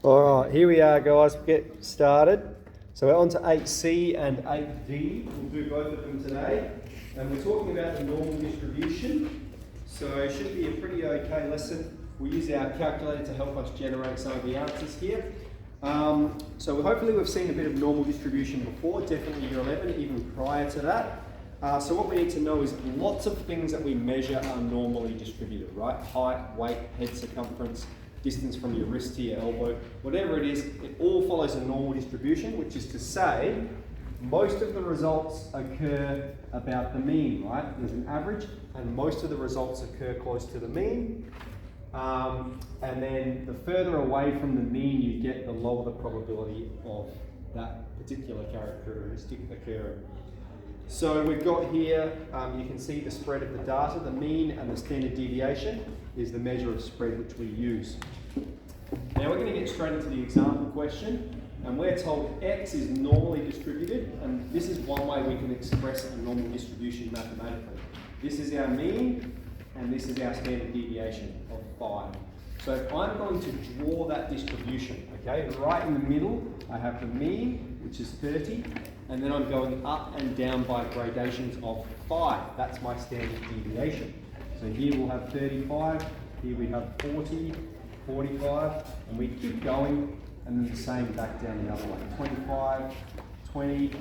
All right, here we are, guys. We'll get started. So we're on to 8C and 8D. We'll do both of them today. And we're talking about the normal distribution. So it should be a pretty okay lesson. We'll use our calculator to help us generate some of the answers here. So hopefully we've seen a bit of normal distribution before, definitely year 11, even prior to that. So what we need to know is lots of things that we measure are normally distributed, right? Height, weight, head circumference, distance from your wrist to your elbow, whatever it is, it all follows a normal distribution, which is to say, most of the results occur about the mean, right? There's an average, and most of the results occur close to the mean. And then the further away from the mean you get, the lower the probability of that particular characteristic occurring. So we've got here, you can see the spread of the data, the mean and the standard deviation is the measure of spread which we use. Now we're going to get straight into the example question, and we're told X is normally distributed, and this is one way we can express a normal distribution mathematically. This is our mean, and this is our standard deviation of 5. So if I'm going to draw that distribution, okay, right in the middle, I have the mean, which is 30, and then I'm going up and down by gradations of 5. That's my standard deviation. So here we'll have 35, here we have 40, 45, and we keep going, and then the same back down the other way. 25, 20,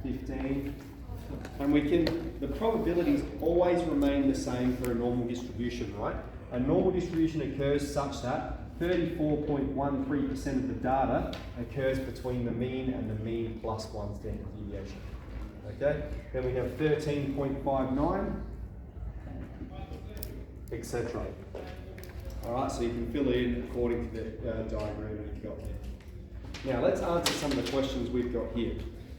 15, and we can, the probabilities always remain the same for a normal distribution, right? A normal distribution occurs such that 34.13% of the data occurs between the mean and the mean plus 1 standard deviation. Okay? Then we have 13.59, etc. Alright, so you can fill in according to the diagram you've got there. Now let's answer some of the questions we've got here.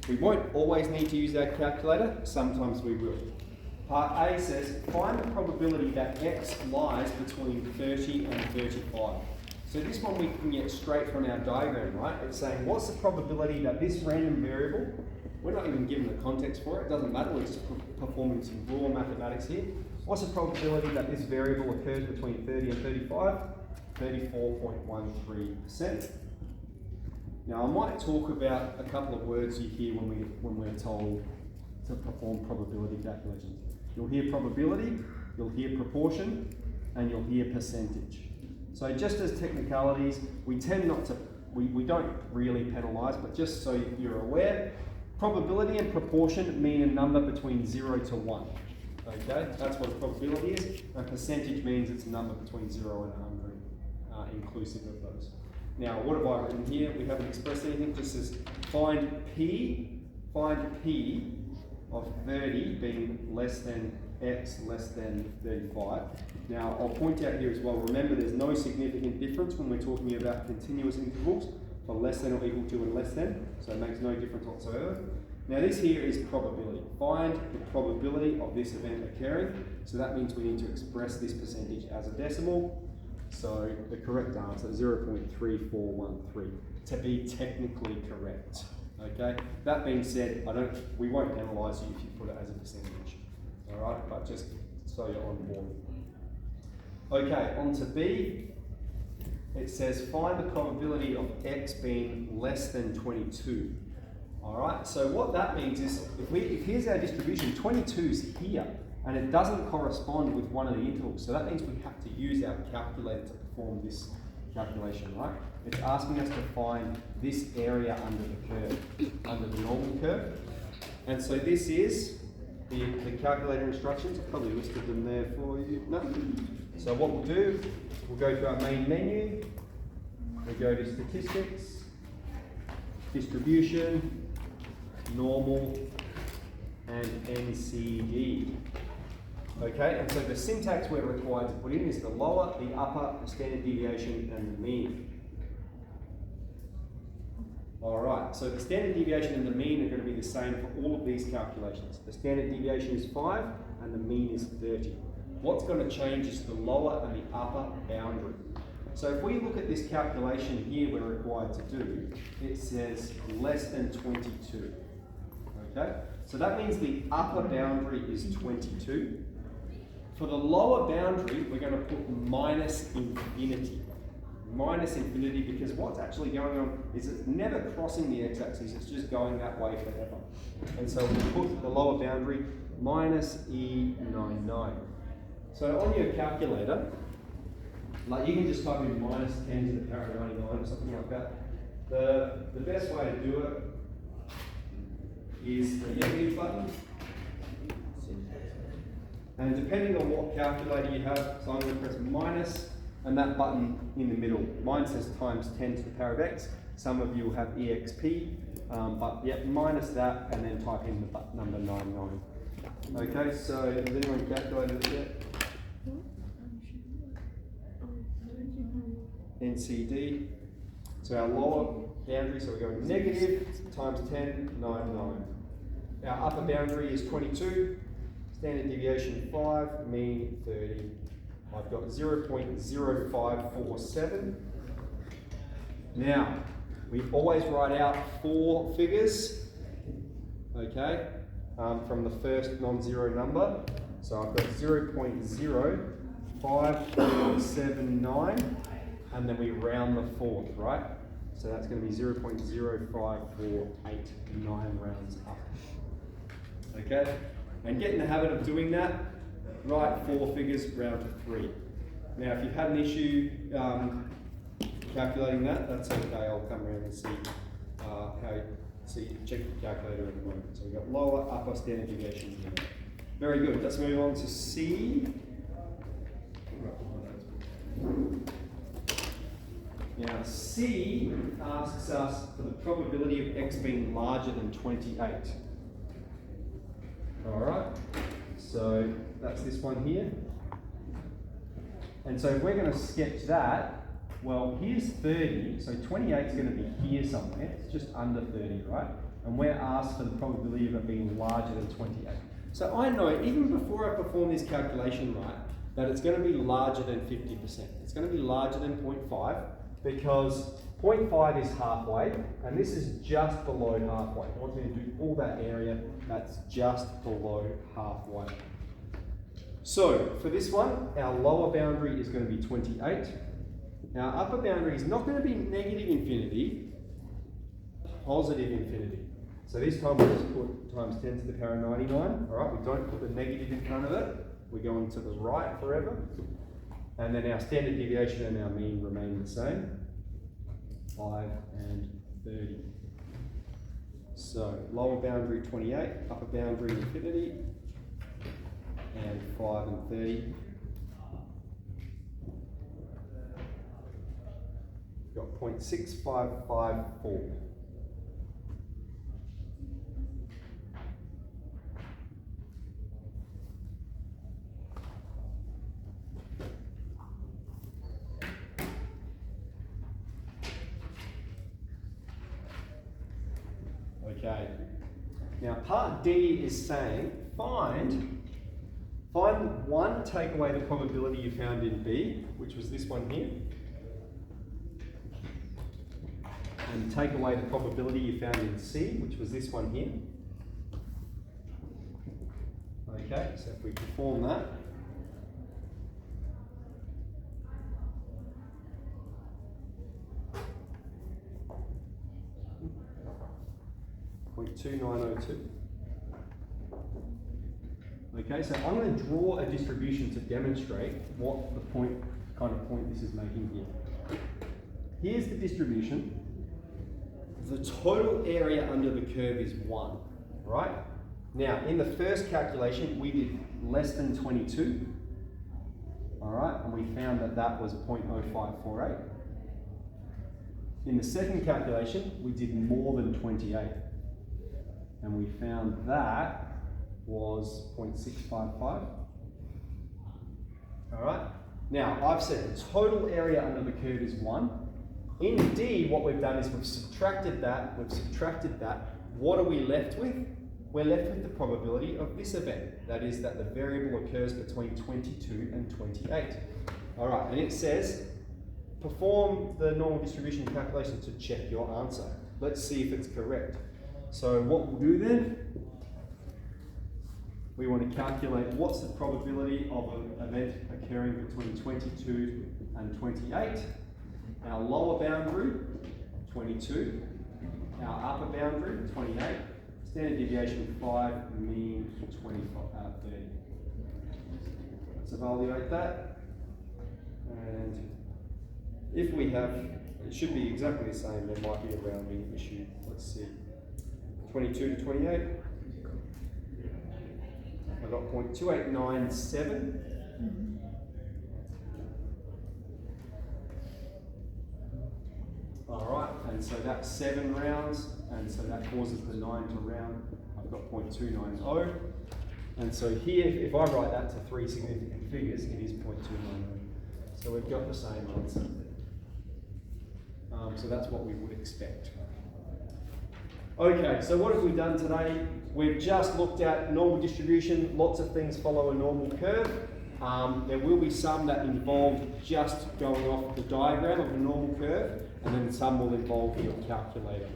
We won't always need to use our calculator, sometimes we will. Part A says, find the probability that X lies between 30 and 35. So this one we can get straight from our diagram, right? It's saying, what's the probability that this random variable, we're not even given the context for it, it doesn't matter, we're just performing some raw mathematics here. What's the probability that this variable occurs between 30 and 35? 34.13%. Now I might talk about a couple of words you hear when we're told to perform probability calculations. You'll hear probability, you'll hear proportion, and you'll hear percentage. So just as technicalities, we tend not to, we don't really penalise, but just so you're aware, probability and proportion mean a number between 0 to 1. Okay, that's what a probability is, and percentage means it's a number between 0 and 100, inclusive of those. Now, what have I written here? We haven't expressed anything, just says find P of 30 being less than X less than 35. Now, I'll point out here as well, remember there's no significant difference when we're talking about continuous intervals for less than or equal to and less than, so it makes no difference whatsoever. Now this here is probability. Find the probability of this event occurring. So that means we need to express this percentage as a decimal. So the correct answer is 0.3413 to be technically correct. Okay. That being said, we won't penalise you if you put it as a percentage. All right, but just so you're on board. Okay, on to B. It says find the probability of X being less than 22. All right, so what that means is, if here's our distribution, 22 is here, and it doesn't correspond with one of the intervals, so that means we have to use our calculator to perform this calculation, right? It's asking us to find this area under the curve, under the normal curve. And so this is the calculator instructions. I've probably listed them there for you. No? So what we'll do, we'll go to our main menu, we go to statistics, distribution, normal, and NCD. Okay, and so the syntax we're required to put in is the lower, the upper, the standard deviation, and the mean. Alright, so the standard deviation and the mean are going to be the same for all of these calculations. The standard deviation is 5, and the mean is 30. What's going to change is the lower and the upper boundary. So if we look at this calculation here we're required to do, it says less than 22. Okay, so that means the upper boundary is 22. For the lower boundary, we're going to put minus infinity. minus infinity, because what's actually going on is it's never crossing the x-axis, it's just going that way forever. And so we put the lower boundary minus E99. So on your calculator, like you can just type in minus 10 to the power of 99 or something like that. The best way to do it is the negative button. And depending on what calculator you have, so I'm going to press minus and that button in the middle. Mine says times 10 to the power of x. Some of you will have EXP, but yeah, minus that and then type in the number 99. Okay, so has anyone calculated it yet? NCD. So our lower boundary, so we're going negative times 10, 99. Our upper boundary is 22, standard deviation 5, mean 30. I've got 0.0547. Now, we always write out 4 figures, okay, from the first non-zero number. So I've got 0.05479, and then we round the 4th, right? So that's going to be 0.05489 rounds up. Okay? And get in the habit of doing that. Write 4 figures, round to 3. Now, if you've had an issue calculating that, that's okay. I'll come around and see check the calculator in a moment. So we've got lower, upper standard deviation here. Very good. Let's move on to C. Now, C asks us for the probability of x being larger than 28. All right, so that's this one here. And so if we're going to sketch that, well, here's 30, so 28 is going to be here somewhere. It's just under 30, right? And we're asked for the probability of it being larger than 28. So I know, even before I perform this calculation right, that it's going to be larger than 50%. It's going to be larger than 0.5, because 0.5 is halfway, and this is just below halfway. I want me to do all that area, that's just below halfway. So, for this one, our lower boundary is going to be 28. Our upper boundary is not going to be negative infinity, positive infinity. So this time we'll just put times 10 to the power of 99. All right, we don't put the negative in front of it. We're going to the right forever. And then our standard deviation and our mean remain the same, 5 and 30. So lower boundary 28, upper boundary infinity, and 5 and 30. We've got 0.6554. Okay. Now part D is saying find one, take away the probability you found in B, which was this one here, and take away the probability you found in C, which was this one here. Okay, so if we perform that, .2902. Okay, so I'm going to draw a distribution to demonstrate what the point this is making here. Here's the distribution. The total area under the curve is 1, right? Now, in the first calculation, we did less than 22, all right, and we found that that was 0.0548. In the second calculation, we did more than 28. And we found that was 0.655. All right. Now, I've said the total area under the curve is 1. In D, what we've done is we've subtracted that. What are we left with? We're left with the probability of this event. That is that the variable occurs between 22 and 28. All right, and it says, perform the normal distribution calculation to check your answer. Let's see if it's correct. So what we'll do then, we want to calculate what's the probability of an event occurring between 22 and 28. Our lower boundary, 22. Our upper boundary, 28. Standard deviation 5, mean 30. Let's evaluate that. And if we have, it should be exactly the same, there might be a rounding issue. Let's see. 22 to 28. I've got 0.2897. Alright, and so that's 7 rounds, and so that causes the 9 to round. I've got 0.290. And so here, if I write that to 3 significant figures, it is 0.290. So we've got the same answer. So that's what we would expect. Okay, so what have we done today? We've just looked at normal distribution. Lots of things follow a normal curve. There will be some that involve just going off the diagram of a normal curve, and then some will involve your calculator.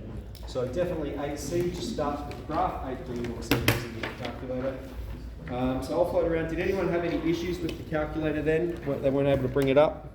So definitely 8C just starts with the graph, 8D also using the calculator. So I'll float around. Did anyone have any issues with the calculator then? They weren't able to bring it up?